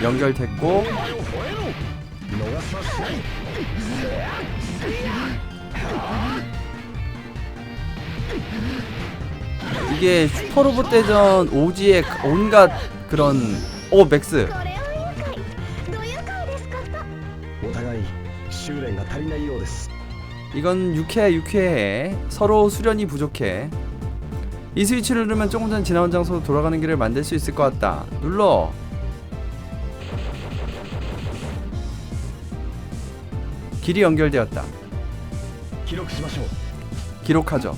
연결됐고 お前を吠えろ。逃すはしない。 이게 슈퍼로봇 대전 오지의 온갖 그런 맥스 これを誘拐。ど誘拐ですかと。お互い修練が足りないようです。 이건 유쾌해. 서로 수련이 부족해. 이 스위치를 누르면 조금 전 지나온 장소로 돌아가는 길을 만들 수 있을 것 같다. 눌러. 길이 연결되었다. 記録しましょう。 기록하죠.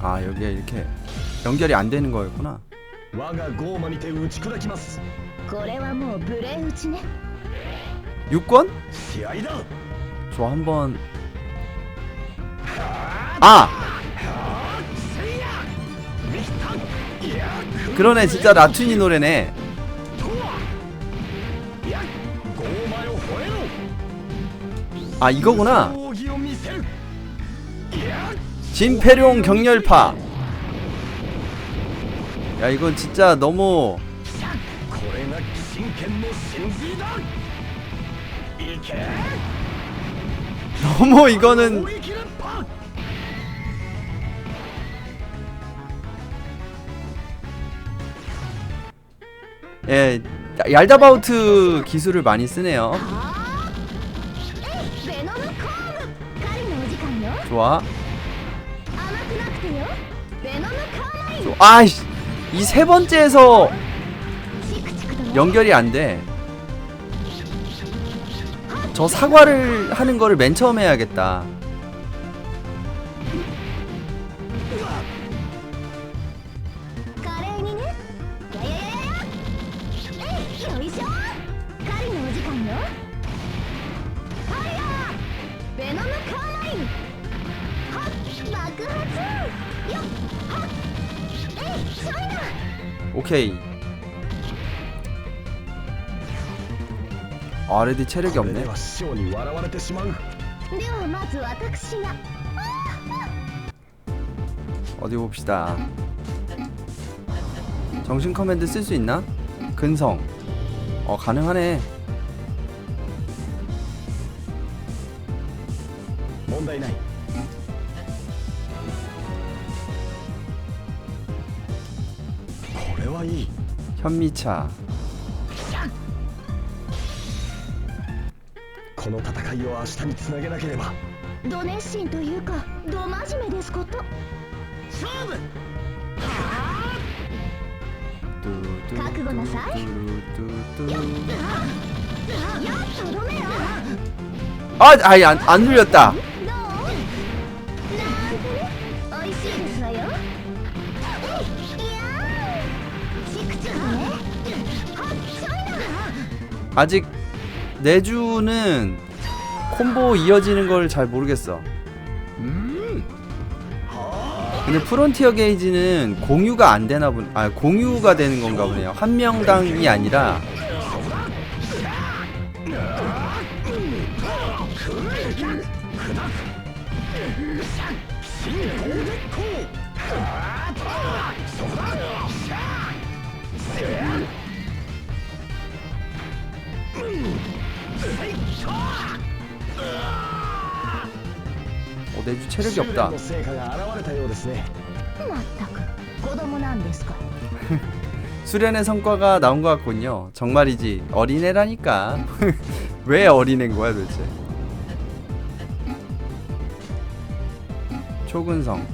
아 여기에 이렇게 연결이 안 되는 거였구나. 我がゴーマにて打ち砕きます。これはもう無礼打ちね。 6권? 試合だ。 좋아 한번. 아 그러네 진짜 라투니 노래네. ゴーマよ吠えろ。 아 이거구나. 奥義を見せる。 진페룡 격렬파. 야 이건 진짜 너무 これが真剣の真髄だ。いけ。 너무 이거는 攻撃連発。 예 얄다바우트 기술을 많이 쓰네요. ベノムコーム。狩りのお時間よ。 좋아. 甘くなくてよ。ベノムカーマイン。 아이씨 이 세 번째에서 チクチクとね。 연결이 안 돼. 저 사과를 하는 거를 맨 처음 해야겠다. 華麗にね。ややややや。えいよいしょ。狩りのお時間よ。ファイヤー。ベノムカーマイン。はっ爆発。よっはっ。シャイナ。 오케이. 아 레디 체력이 これで 없네. は師匠に笑われてしまう。ではまず私が。 어디 봅시다. 정신 커맨드 쓸 수 있나? 근성. 가능하네. 問題ない。これはいい。 현미차. この戦いを明日につなげなければ。ど熱心というかど真面目ですこと。勝負。 覚悟なさい。 뚜뚜뚜뚜뚜. やっとどめよ。 아이 안 눌렸다. どう？なんてね。美味しいですわよ。いやー。チクチクね。はっしょいな。 아직 내주는 콤보 이어지는 걸 잘 모르겠어. 근데 프론티어 게이지는 공유가 안 되나 보네. 아 공유가 되는 건가 보네요. 한 명당이 아니라. 내주 체력이 修練 없다. の成果が現れたようですね。まったく子供なんですか。 수련의 성과가 나온 것 같군요. 정말이지 어린애라니까. 왜 어린애인 거야 도대체. 초근성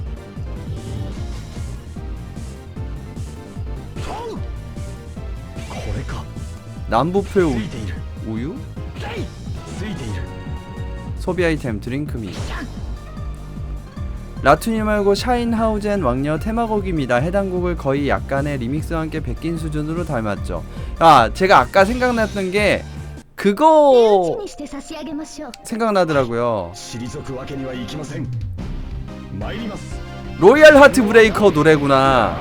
これか。 남부표 ついている。 우유? ついている。 소비 아이템 드링크미. 라투니 말고 샤인하우젠 왕녀 테마곡입니다. 해당 곡을 거의 약간의 리믹스와 함께 베낀 수준으로 닮았죠. 아, 제가 아까 생각났던 게 手 그거 にして差し上げましょう。 생각나더라고요. 退くわけにはいきません。参ります。 로얄 하트 브레이커 노래구나.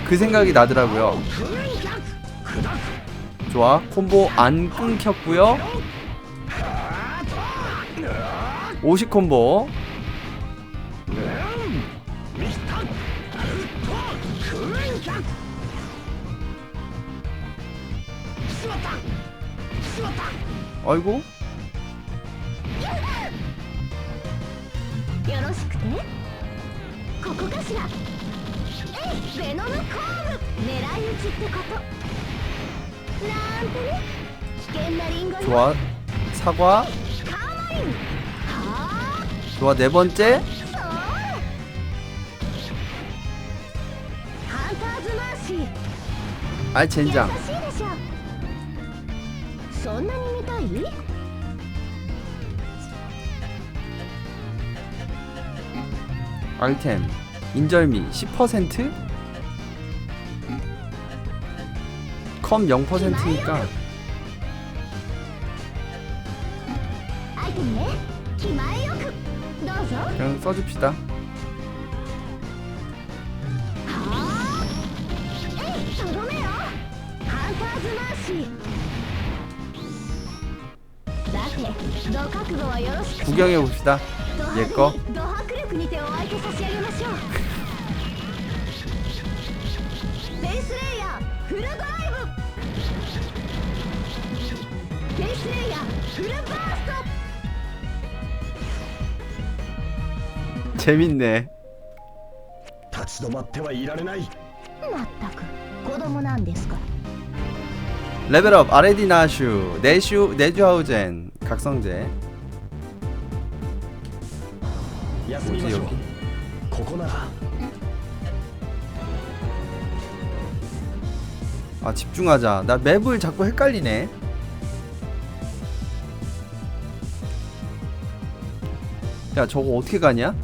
그 생각이 나더라고요. 좋아, 콤보 안 끊겼고요. 50 콤보. 아이고. よろしくて。ここかしら。ベノムコーブ狙い撃ちってこと。なんてね。危険なリンゴに 좋아, 사과. カーマリン。はあ。 좋아, 네 번째. そう。ハンターズマーシー。 아, 젠장. 優しいでしょ。そんなに見たい？ 아이템 인절미 10%? 컴 0%니까 アイテムね。気前よく。どうぞ。 그냥 써줍시다. はあ。とどめよ。ハンターズマーシー。さて、ど覚悟はよろしく。 구경해봅시다. ド派 얘 거. 手にド迫力にてお相手差し上げましょう。フェイスレイヤーフルドライブ。フェイスレイヤーフルバースト。 재밌네. 立ち止まってはいられない。まったく子供なんですから。 레벨업 아레디 나슈 내주하우젠 각성제. 休みましょう 여기 。ここなら。 아, 집중하자. 나 맵을 자꾸 헷갈리네. 야, 저거 어떻게 가냐?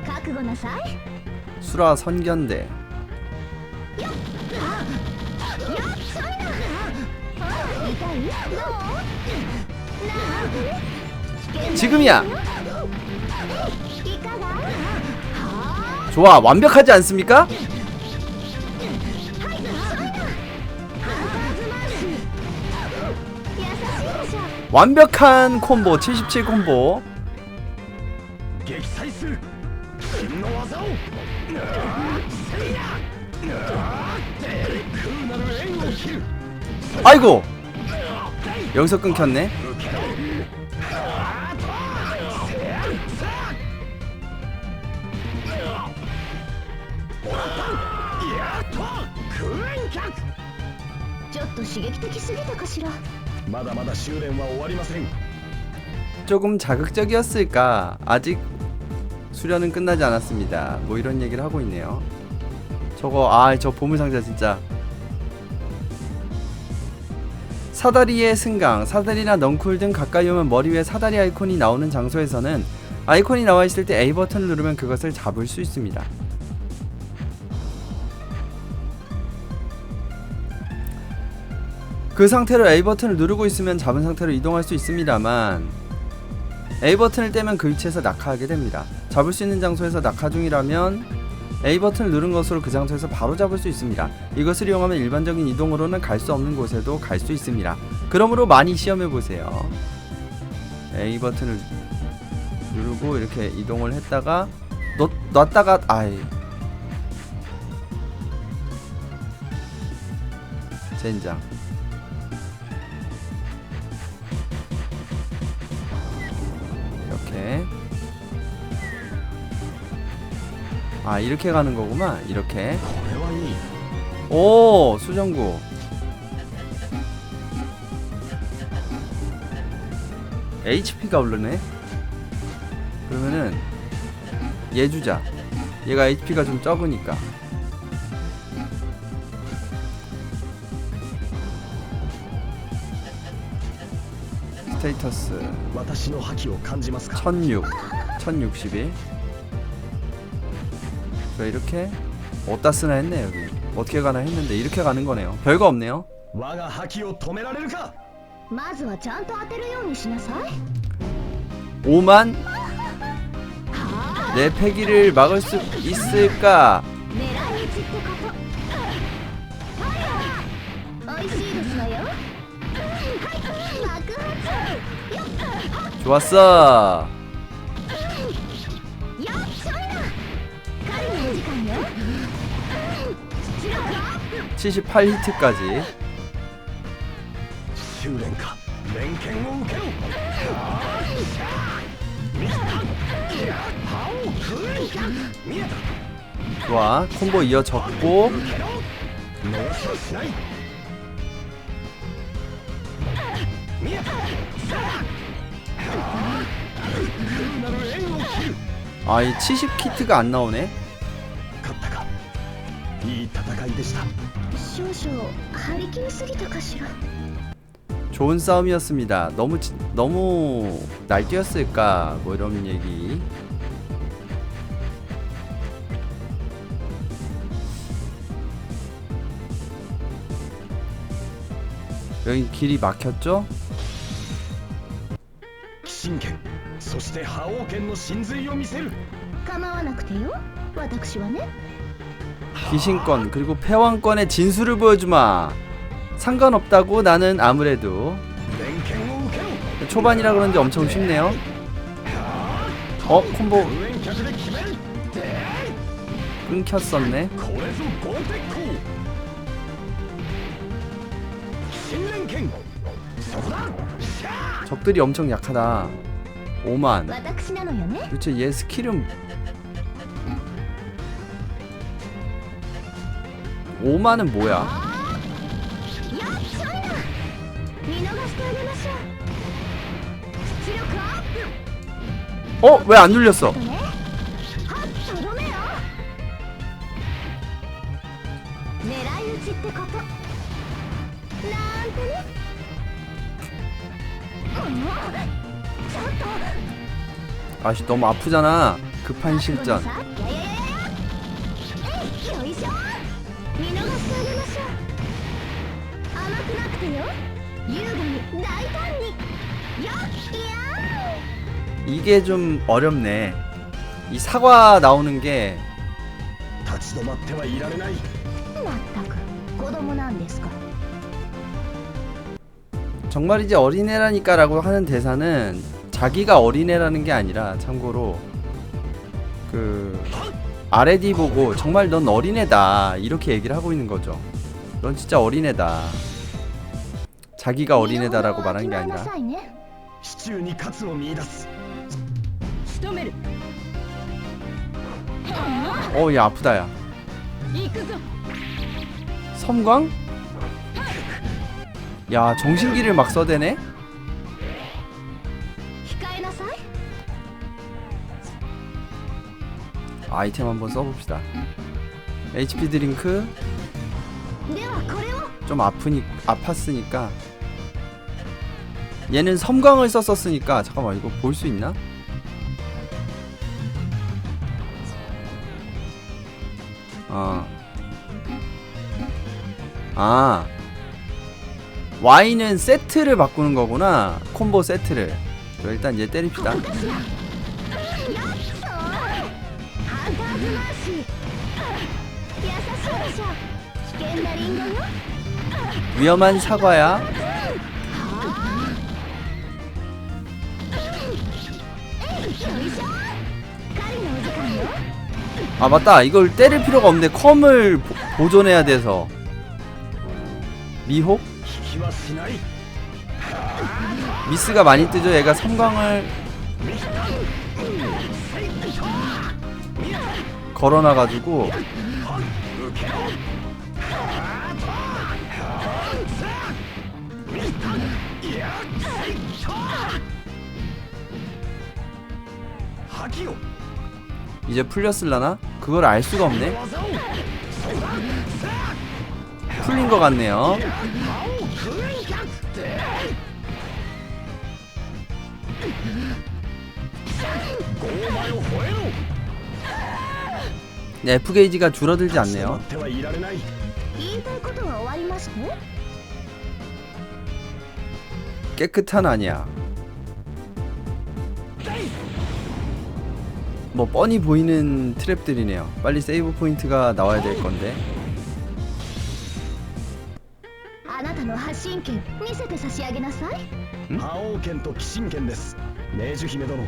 覚悟なさい。 수라 선견대. よっそいな。痛い？どう？なんてね。危険な 지금이야. いかが？はあ。 좋아, 완벽하지 않습니까? ハンターズマーシー。優しいでしょ。 완벽한 콤보 77 콤보. 撃退する。真の技を。せいや。空なる縁を切る。 아이고. 여기서 끊겼네. 그 ちょっと刺激的すぎたかしら。まだまだ修練は終わりません。 조금 자극적이었을까? 아직 수련은 끝나지 않았습니다. 뭐 이런 얘기를 하고 있네요. 저거 저 보물상자 진짜. 사다리의 승강, 사다리나 넝쿨 등 가까이 오면 머리 위에 사다리 아이콘이 나오는 장소에서는 아이콘이 나와 있을 때 A 버튼을 누르면 그것을 잡을 수 있습니다. 그 상태로 A 버튼을 누르고 있으면 잡은 상태로 이동할 수 있습니다만 A 버튼을 떼면 그 위치에서 낙하하게 됩니다. 잡을 수 있는 장소에서 낙하 중이라면 A 버튼을 누른 것으로 그 장소에서 바로 잡을 수 있습니다. 이것을 이용하면 일반적인 이동으로는 갈 수 없는 곳에도 갈 수 있습니다. 그러므로 많이 시험해보세요. A 버튼을 누르고 이렇게 이동을 했다가 놨다가 젠장. 이렇게. 아, 이렇게 가는 거구만. 이렇게. これはいい 오, 수정구. HP가 오르네. 그러면은 얘 주자. 얘가 HP가 좀 적으니까. 스테이터스 私の覇気を感じますか 1061. 자, 이렇게 어디다 쓰나 했네. 여기 어떻게 가나 했는데 이렇게 가는 거네요. 별거 없네요. 我が覇気を止められるかまずはちゃんと当てるようにしなさい 5만 내 패기를 막을 수 있을까? 狙い撃ちってことおいしいですわよはい爆発 좋았어. よっしゃいな狩りのお時間よ出力アップ 78히트까지. 修練か連剣を受けろ見えた 좋아. 콤보 이어졌고 逃しはしない見えた空なる縁を切る 아, 이 70키트가 안 나오네. 勝ったかいい戦いでした少々張り切りすぎたかしら 좋은 싸움이었습니다. 너무 날뛰었을까? 뭐 이런 얘기. 여기 길이 막혔죠? 鬼神剣そして覇王剣の神髄を見せる構わなくてよ私はね 귀신권 그리고 패왕권의 진수를 보여주마. 상관없다고. 나는 아무래도 連剣を受けろ 초반이라 그런지 엄청 쉽네요. 콤보 応援客で決める 끊겼었네. これぞ豪鉄鋼新連剣そこだシャー 적들이 엄청 약하다. 5만. 私なのよね 도대체 얘 스킬은 5만은 뭐야? よっしゃいな見逃してあげましょう出力アップ 왜 안 눌렸어? とねはっとどめよ狙い撃ちってことなんてねちょっと 아씨 너무 아프잖아. 급한 실전. よいしょ見逃してあげましょう甘くなくてよ優雅に大胆によっいや 이게 좀 어렵네. 이 사과 나오는 게 立ち止まってはいられないーまったく子供なんですから 정말이지 어린애라니까라고 하는 대사는 자기가 어린애라는 게 아니라 참고로 그 아레디 보고 정말 넌 어린애다 이렇게 얘기를 하고 있는 거죠. 넌 진짜 어린애다. 자기가 어린애다라고 말하는 게 아니라 シチューに活を見出す仕留める 얘 아프다 야. 行くぞ 섬광? 야 정신기를 막 써대네? 控えなさい 아이템 한번 써봅시다. HP 드링크 ではこれを 좀 아팠으니까 얘는 섬광을 썼었으니까 잠깐만 이거 볼 수 있나? Y는 세트를 바꾸는 거구나. 콤보 세트를. 일단 얘 때립시다. ハンターズマーシー優しいでしょ危険なリンゴよ 위험한 사과야. よいしょ狩りのお時間よ 아 맞다. 이걸 때릴 필요가 없는데 컴을 보존해야 돼서 미호? 引きはしない。 미스가 많이 뜨죠. 얘가 3강을 걸어놔가지고 이제 풀렸을라나? 그걸 알 수가 없네. 풀린 것 같네요. 네, F 게이지가 줄어들지 않네요. ってはいられない。言いたいことは終わりましたね。 깨끗한 아니야. 뭐 뻔히 보이는 트랩들이네요. 빨리 세이브 포인트가 나와야 될 건데. あなたの発信権見せて差し上げなさい。覇王剣と鬼神剣です。明樹姫殿。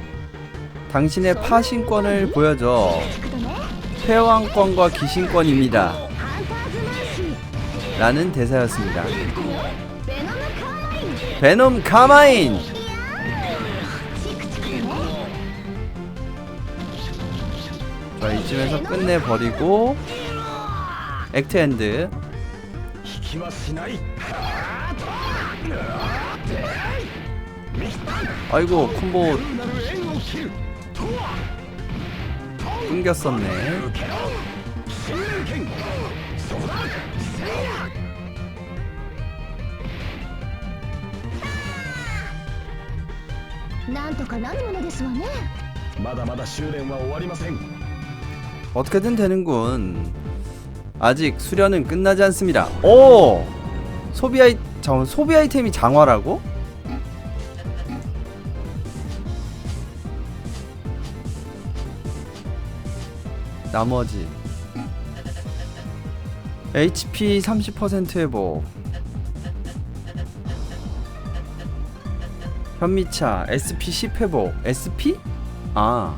당신의 파신권을 보여줘. 聞くとね、 패왕권과 귀신권입니다. ハンターズマーシー、 라는 대사였습니다. ベノムカーマイン。 베놈 카마인! チクチクね。 자, 이쯤에서 끝내버리고 액트 엔드. 引きはしない。 아이고 콤보 なる縁を切る。 끊겼었네. 新連剣。そうだ。なんとかなるものですわね。まだまだ修練は終わりません。 어떻게든 되는군. 아직 수련은 끝나지 않습니다. 오! 소비 아이템이 장화라고? 나머지 HP 30% 회복, 현미차 SP 10 회복. SP? 아,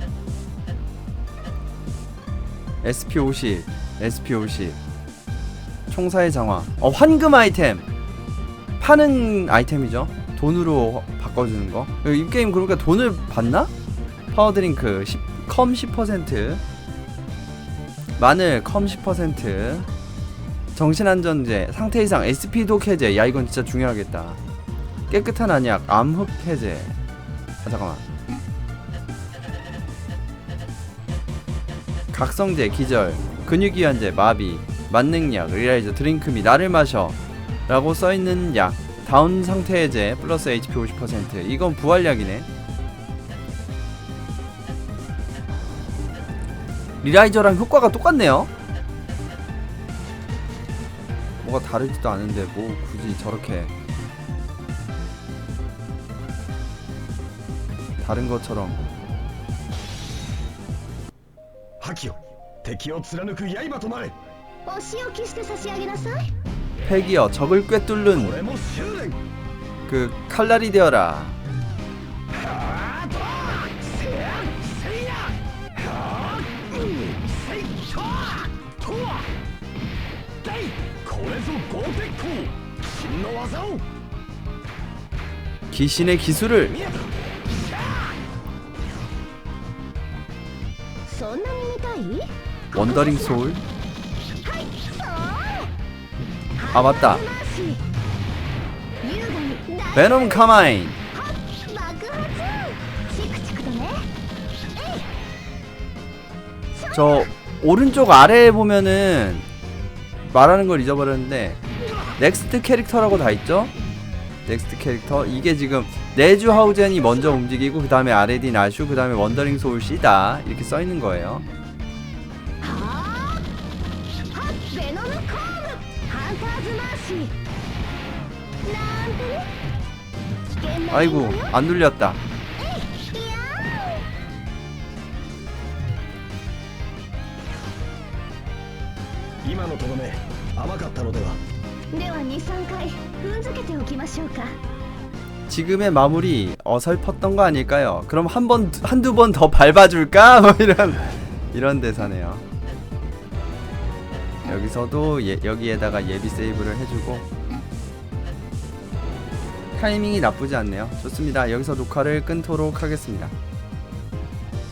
SP 50, SP 50. 총사의 장화. 환금 아이템. 파는 아이템이죠. 돈으로 바꿔주는 거. 이 게임 그러니까 돈을 받나? 파워드링크 컴 10%, 마늘 컴 10%, 정신안전제, 상태 이상 SP독 해제. 야, 이건 진짜 중요하겠다. 깨끗한 안약, 암흑 해제. 아, 잠깐만. 각성제, 기절, 근육이완제, 마비, 만능약, 리라이저, 드링크 미, 나를 마셔 라고 써있는 약, 다운 상태 해제, 플러스 HP 50%. 이건 부활약이네. 리라이저랑 효과가 똑같네요. 뭐가 다르지도 않은데 뭐 굳이 저렇게 다른 것처럼. 覇気よ、敵を貫く刃となれ。お仕置きして差し上げなさい。 팩이여, 적을 こ 꿰뚫는 れも修練。 그 칼날이 되어라. これぞ豪鉄鋼。真の技を。 귀신의 기술을. そんなに見たい？ 원더링 소울. はい、そう。 아, 맞다. 優雅に大 베놈 카마인. 爆発。チクチクとね。 저 오른쪽 아래에 보면은 말하는 걸 잊어버렸는데 넥스트 캐릭터라고 다 있죠? 넥스트 캐릭터. 이게 지금 네주 하우젠이 먼저 움직이고 그 다음에 아레딘 아슈, 그 다음에 원더링 소울 C다 이렇게 써있는 거예요. はあ、ベノムコーム、ハンターズマーシー。なんてね。危険な 아이고 リンゴよ。 안 눌렸다. いや今のとどめ甘かったのでは。ー、では2、3回踏んづけておきましょうか。 지금의 마무리 어설펐던 거 아닐까요? 그럼 한두 번 더 밟아줄까? 뭐 이런 대사네요. 여기서도 여기에다가 예비 세이브를 해주고 타이밍이 나쁘지 않네요. 좋습니다. 여기서 녹화를 끊도록 하겠습니다.